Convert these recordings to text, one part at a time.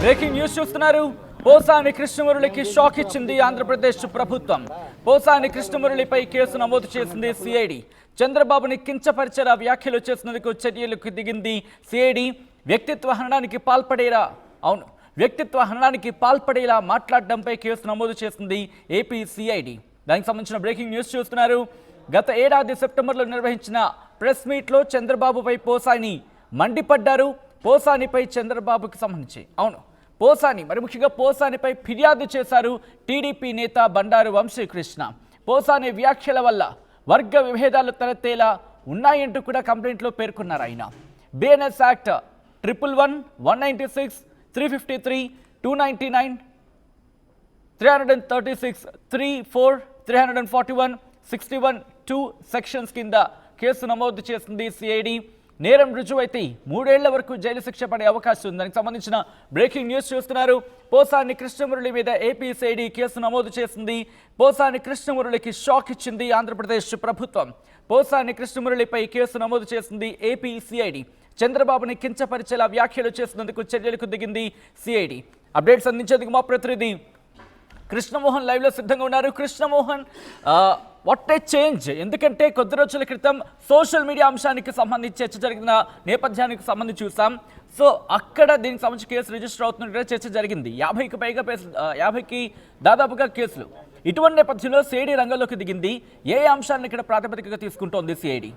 Breaking news చూస్తున్నారు. Posani కృష్ణమురళికి shock ఇచ్చింది ఆంధ్రప్రదేశ్ ప్రభుత్వం. పోసాని కృష్ణమురళిపై కేసు నమోదు చేసింది సిఐడి. చంద్రబాబుని కించపరిచేలా వ్యాఖ్యలు చేసినందుకు చర్యలకు దిగింది సిఐడి. వ్యక్తిత్వ హననానికి పాల్పడేలా మాట్లాడడంపై కేసు నమోదు చేసింది ఏపీ సిఐడి. దానికి సంబంధించిన బ్రేకింగ్ న్యూస్ చూస్తున్నారు. గత ఏడాది సెప్టెంబర్లో నిర్వహించిన ప్రెస్ మీట్లో చంద్రబాబుపై పోసాని మండిపడ్డారు. పోసానిపై చంద్రబాబుకి సంబంధించి మరి ముఖ్యంగా పోసానిపై ఫిర్యాదు చేశారు టీడీపీ నేత బండారు వంశీకృష్ణ. పోసాని వ్యాఖ్యల వల్ల వర్గ విభేదాలు తలెత్తేలా ఉన్నాయంటూ కూడా కంప్లైంట్లో పేర్కొన్నారు ఆయన. బిఎన్ఎస్ యాక్ట్ 111, 196, 353, 299, 336, 34, 341, 61, 2 సెక్షన్స్ కింద కేసు నమోదు చేసింది సిఐడి. నేరం రుజువైతే 3 ఏళ్ల వరకు జైలు శిక్ష పడే అవకాశం ఉంది. దానికి సంబంధించిన బ్రేకింగ్ న్యూస్ చూస్తున్నారు. పోసాని కృష్ణమురళి మీద ఏపీ సిఐడి కేసు నమోదు చేసింది. పోసాని కృష్ణమురళికి షాక్ ఇచ్చింది ఆంధ్రప్రదేశ్ ప్రభుత్వం. పోసాని కృష్ణమురళిపై కేసు నమోదు చేసింది ఏపీ సిఐడి. చంద్రబాబుని కించపరిచేలా వ్యాఖ్యలు చేసినందుకు చర్యలకు దిగింది సిఐడి. అప్డేట్స్ అందించేందుకు మా ప్రతినిధి కృష్ణమోహన్ లైవ్లో సిద్ధంగా ఉన్నారు. Krishnamohan, what a change? ఎందుకంటే కొద్ది రోజుల క్రితం సోషల్ మీడియా అంశానికి సంబంధించి చర్చ జరిగిన నేపథ్యానికి సంబంధించి చూసాం. సో అక్కడ దీనికి సంబంధించి కేసు రిజిస్టర్ అవుతున్నట్టుగా చర్చ జరిగింది. 50కి దాదాపుగా కేసులు. ఇటువంటి నేపథ్యంలో సిఐడి రంగంలోకి దిగింది. ఏ అంశాలను ఇక్కడ ప్రాతిపదికగా తీసుకుంటోంది CID?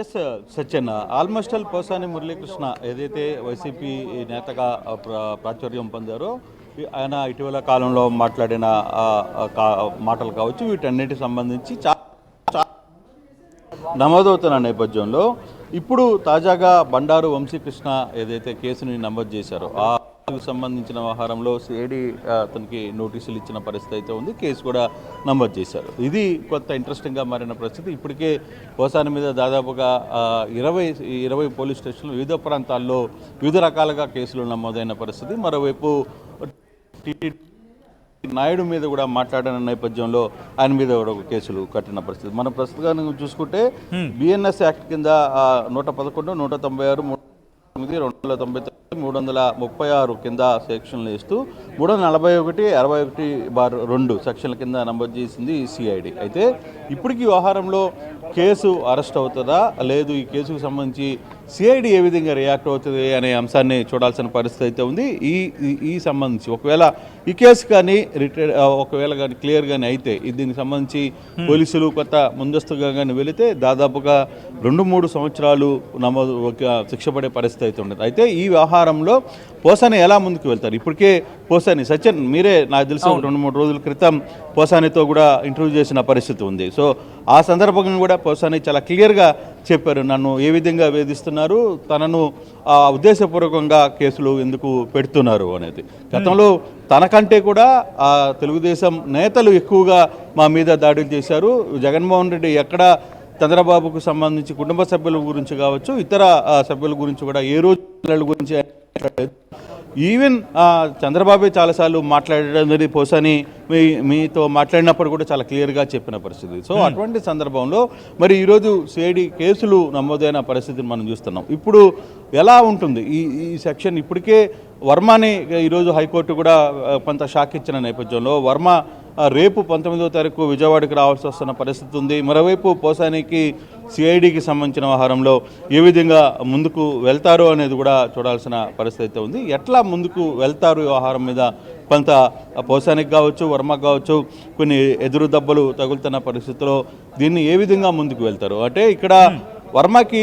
S Satyan, almost all Posani Muralikrishna ఏదైతే వైసీపీ నేతగా ప్రాచుర్యం పొందారో ఆయన ఇటీవల కాలంలో మాట్లాడిన మాటలు కావచ్చు, వీటన్నిటికి సంబంధించి నమోదవుతున్న నేపథ్యంలో ఇప్పుడు తాజాగా బండారు వంశీకృష్ణ ఏదైతే కేసుని నమోదు చేశారో ఆ సంబంధించిన వ్యవహారంలో సిఐడి అతనికి నోటీసులు ఇచ్చిన పరిస్థితి అయితే ఉంది. కేసు కూడా నమోదు చేశారు. ఇది కొత్త ఇంట్రెస్టింగ్గా మారిన పరిస్థితి. ఇప్పటికే పోసాని మీద దాదాపుగా 20 పోలీస్ స్టేషన్లు వివిధ ప్రాంతాల్లో వివిధ రకాలుగా కేసులు నమోదైన పరిస్థితి. మరోవైపు నాయుడు మీద కూడా మాట్లాడిన నేపథ్యంలో ఆయన మీద కూడా కేసులు కట్టిన పరిస్థితి. మనం ప్రస్తుతం చూసుకుంటే బిఎన్ఎస్ యాక్ట్ కింద 111, 196, 299, 336 కింద సెక్షన్లు వేస్తూ 341, 61/2 సెక్షన్ల కింద నమోదు చేసింది సిఐడి. అయితే ఇప్పటికీ వ్యవహారంలో కేసు అరెస్ట్ అవుతుందా లేదు, ఈ కేసుకు సంబంధించి సిఐడి ఏ విధంగా రియాక్ట్ అవుతుంది అనే అంశాన్ని చూడాల్సిన పరిస్థితి అయితే ఉంది. ఈ సంబంధించి ఒకవేళ ఈ కేసు కానీ ఒకవేళ కానీ క్లియర్ కానీ అయితే దీనికి సంబంధించి పోలీసులు కొత్త ముందస్తుగా కానీ వెళితే దాదాపుగా 2-3 సంవత్సరాలు నమోదు శిక్ష పడే పరిస్థితి అయితే ఉండదు. అయితే ఈ వ్యవహారంలో పోసాని ఎలా ముందుకు వెళ్తారు? ఇప్పటికే పోసాని సత్యన్ మీరే నాకు తెలిసి 2-3 రోజుల క్రితం పోసానితో కూడా ఇంటర్వ్యూ చేసిన పరిస్థితి ఉంది. సో ఆ సందర్భంగా కూడా పోసాని చాలా క్లియర్గా చెప్పారు, నన్ను ఏ విధంగా వేధిస్తున్నారు, తనను ఉద్దేశపూర్వకంగా కేసులు ఎందుకు పెడుతున్నారు అనేది. గతంలో తనకంటే కూడా తెలుగుదేశం నేతలు ఎక్కువగా మా మీద దాడులు చేశారు. జగన్మోహన్ రెడ్డి ఎక్కడ చంద్రబాబుకు సంబంధించి కుటుంబ సభ్యుల గురించి కావచ్చు, ఇతర సభ్యుల గురించి కూడా ఏ రోజు గురించి ఈవెన్ చంద్రబాబు చాలాసార్లు మాట్లాడేది పోసాని మీతో మాట్లాడినప్పుడు కూడా చాలా క్లియర్గా చెప్పిన పరిస్థితి. సో అటువంటి సందర్భంలో మరి ఈరోజు సిఐడి కేసులు నమోదైన పరిస్థితిని మనం చూస్తున్నాం. ఇప్పుడు ఎలా ఉంటుంది ఈ సెక్షన్? ఇప్పటికే వర్మని ఈరోజు హైకోర్టు కూడా కొంత షాక్ ఇచ్చిన నేపథ్యంలో వర్మ రేపు 19వ తారీఖు విజయవాడకి రావాల్సి వస్తున్న పరిస్థితి ఉంది. మరోవైపు పోసానికి సిఐడికి సంబంధించిన వ్యవహారంలో ఏ విధంగా ముందుకు వెళ్తారో అనేది కూడా చూడాల్సిన పరిస్థితి అయితే ఉంది. ఎట్లా ముందుకు వెళ్తారు వ్యవహారం మీద కొంత పోసానికి కావచ్చు, వర్మకు కావచ్చు కొన్ని ఎదురు దెబ్బలు తగులుతున్న పరిస్థితిలో దీన్ని ఏ విధంగా ముందుకు వెళ్తారు అంటే ఇక్కడ వర్మకి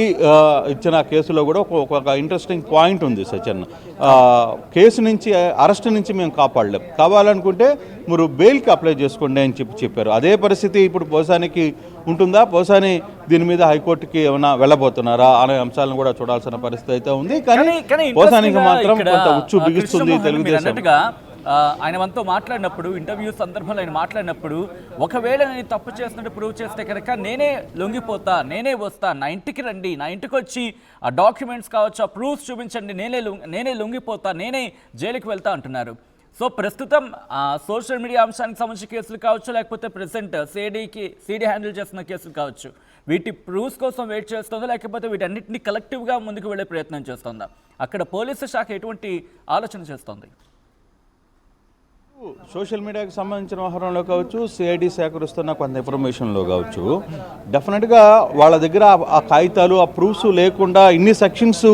ఇచ్చిన కేసులో కూడా ఒక ఇంట్రెస్టింగ్ పాయింట్ ఉంది సత్యన్. కేసు నుంచి అరెస్ట్ నుంచి మేము కావాలనుకుంటే మీరు బెయిల్కి అప్లై చేసుకోండి అని చెప్పారు. అదే పరిస్థితి ఇప్పుడు పోసానికి ఉంటుందా? పోసాని దీని మీద హైకోర్టుకి ఏమైనా వెళ్ళబోతున్నారా అనే అంశాలను కూడా చూడాల్సిన పరిస్థితి అయితే ఉంది. కానీ పోసానికి మాత్రం కొంత ఉచ్చు బిగిస్తుంది తెలుగుదేశం. ఆయన మనతో మాట్లాడినప్పుడు ఇంటర్వ్యూ సందర్భంలో ఆయన మాట్లాడినప్పుడు ఒకవేళ నేను తప్పు చేసినట్టు ప్రూవ్ చేస్తే కనుక నేనే లొంగిపోతా, నేనే వస్తా, నా ఇంటికి రండి, నా ఇంటికి వచ్చి ఆ డాక్యుమెంట్స్ కావచ్చు, ఆ ప్రూఫ్స్ చూపించండి, నేనే లొంగిపోతా, నేనే జైలుకి వెళ్తా అంటున్నారు. సో ప్రస్తుతం సోషల్ మీడియా అంశానికి సంబంధించిన కేసులు కావచ్చు, లేకపోతే ప్రెసెంట్ సిడి హ్యాండిల్ చేస్తున్న కేసులు కావచ్చు, వీటి ప్రూఫ్స్ కోసం వెయిట్ చేస్తుందా, లేకపోతే వీటన్నిటిని కలెక్టివ్గా ముందుకు వెళ్ళే ప్రయత్నం చేస్తుందా? అక్కడ పోలీసు శాఖ ఎటువంటి ఆలోచన చేస్తుంది? సోషల్ మీడియాకి సంబంధించిన వ్యవహారంలో కావచ్చు, సిఐడి సేకరిస్తున్న కొంత ఇన్ఫర్మేషన్లో కావచ్చు, డెఫినెట్గా వాళ్ళ దగ్గర ఆ కాగితాలు, ఆ ప్రూఫ్స్ లేకుండా ఇన్ని సెక్షన్స్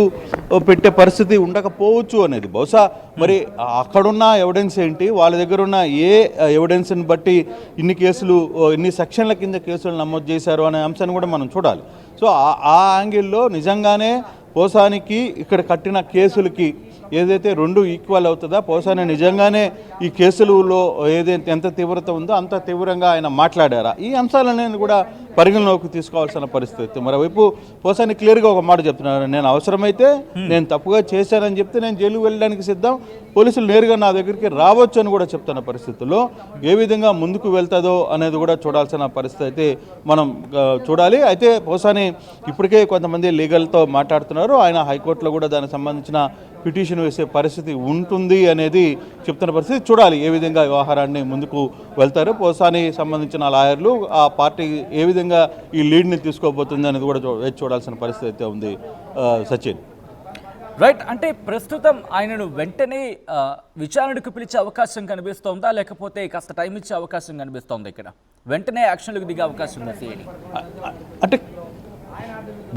పెట్టే పరిస్థితి ఉండకపోవచ్చు అనేది. బహుశా మరి అక్కడున్న ఎవిడెన్స్ ఏంటి, వాళ్ళ దగ్గర ఉన్న ఏ ఎవిడెన్స్ని బట్టి ఇన్ని కేసులు, ఇన్ని సెక్షన్ల కింద కేసులు నమోదు చేశారు అనే అంశాన్ని కూడా మనం చూడాలి. సో ఆ యాంగిల్లో నిజంగానే పోసానికి ఇక్కడ కట్టిన కేసులకి ఏదైతే రెండు ఈక్వల్ అవుతుందా, పోసాని నిజంగానే ఈ కేసులలో ఏదైతే ఎంత తీవ్రత ఉందో అంత తీవ్రంగా ఆయన మాట్లాడారా, ఈ అంశాలను కూడా పరిగణలోకి తీసుకోవాల్సిన పరిస్థితి. మరోవైపు పోసాని క్లియర్గా ఒక మాట చెప్తున్నారు, నేను అవసరమైతే నేను తప్పుగా చేశానని చెప్తే నేను జైలుకు వెళ్ళడానికి సిద్ధం, పోలీసులు నేరుగా నా దగ్గరికి రావచ్చు అని కూడా చెప్తున్న పరిస్థితుల్లో ఏ విధంగా ముందుకు వెళ్తుందో అనేది కూడా చూడాల్సిన పరిస్థితి అయితే మనం చూడాలి. అయితే పోసాని ఇప్పటికే కొంతమంది లీగల్తో మాట్లాడుతున్నారు, ఆయన హైకోర్టులో కూడా దానికి సంబంధించిన పిటిషన్ వేసే పరిస్థితి ఉంటుంది అనేది చెప్తున్న పరిస్థితి. చూడాలి ఏ విధంగా వ్యవహారాన్ని ముందుకు వెళ్తారు, పోసాని సంబంధించిన లాయర్లు, ఆ పార్టీ ఏ విధంగా ఈ లీడ్ని తీసుకోబోతుంది అనేది కూడా వేచి చూడాల్సిన పరిస్థితి అయితే ఉంది. సచిన్, రైట్, అంటే ప్రస్తుతం ఆయనను వెంటనే విచారణకు పిలిచే అవకాశం కనిపిస్తోందా, లేకపోతే కాస్త టైం ఇచ్చే అవకాశం కనిపిస్తోంది? ఇక్కడ వెంటనే యాక్షన్లకు దిగే అవకాశం ఉందా సిఐడి? అంటే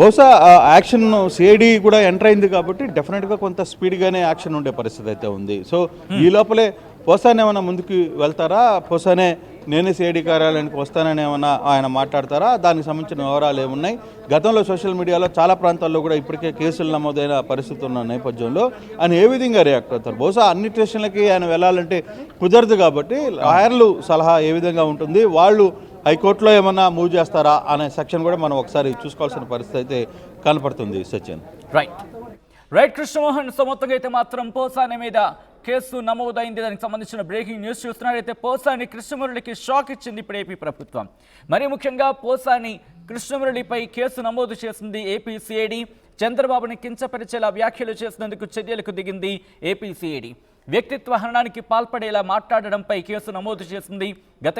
బహుశా యాక్షన్ సిఐడి కూడా ఎంటర్ అయింది కాబట్టి డెఫినెట్గా కొంత స్పీడ్గానే యాక్షన్ ఉండే పరిస్థితి అయితే ఉంది. సో ఈ లోపలే పోసాని ఏమైనా ముందుకు వెళ్తారా, పోసానే నేనే సిఐడి కార్యాలయానికి వస్తానని ఏమైనా ఆయన మాట్లాడతారా, దానికి సంబంధించిన వివరాలు ఏమున్నాయి? గతంలో సోషల్ మీడియాలో చాలా ప్రాంతాల్లో కూడా ఇప్పటికే కేసులు నమోదైన పరిస్థితి ఉన్న నేపథ్యంలో ఆయన ఏ విధంగా రియాక్ట్ అవుతారు? బహుశా అన్ని స్టేషన్లకి ఆయన వెళ్ళాలంటే కుదరదు కాబట్టి లాయర్లు సలహా ఏ విధంగా ఉంటుంది, వాళ్ళు హైకోర్టులో ఏమన్నా మూవ్ చేస్తారా అనే సెక్షన్ కూడా మనం ఒకసారి చూసుకోవాల్సిన పరిస్థితి అయితే కనపడుతుంది. సచిన్, రైట్ కృష్ణమోహన్, మొత్తంగా అయితే మాత్రం పోసాని మీద కేసు నమోదైంది. దానికి సంబంధించిన బ్రేకింగ్ న్యూస్ చూస్తున్నారు. అయితే పోసాని కృష్ణమురళికి షాక్ ఇచ్చింది ఇప్పుడు ఏపీ ప్రభుత్వం. మరీ ముఖ్యంగా పోసాని కృష్ణమురళిపై కేసు నమోదు చేసింది ఏపీ సిఐడి. చంద్రబాబుని కించపరిచేలా వ్యాఖ్యలు చేసినందుకు చర్యలకు దిగింది ఏపీ సిఐడి. వ్యక్తిత్వ హననానికి పాల్పడేలా మాట్లాడడంపై కేసు నమోదు చేసింది. గత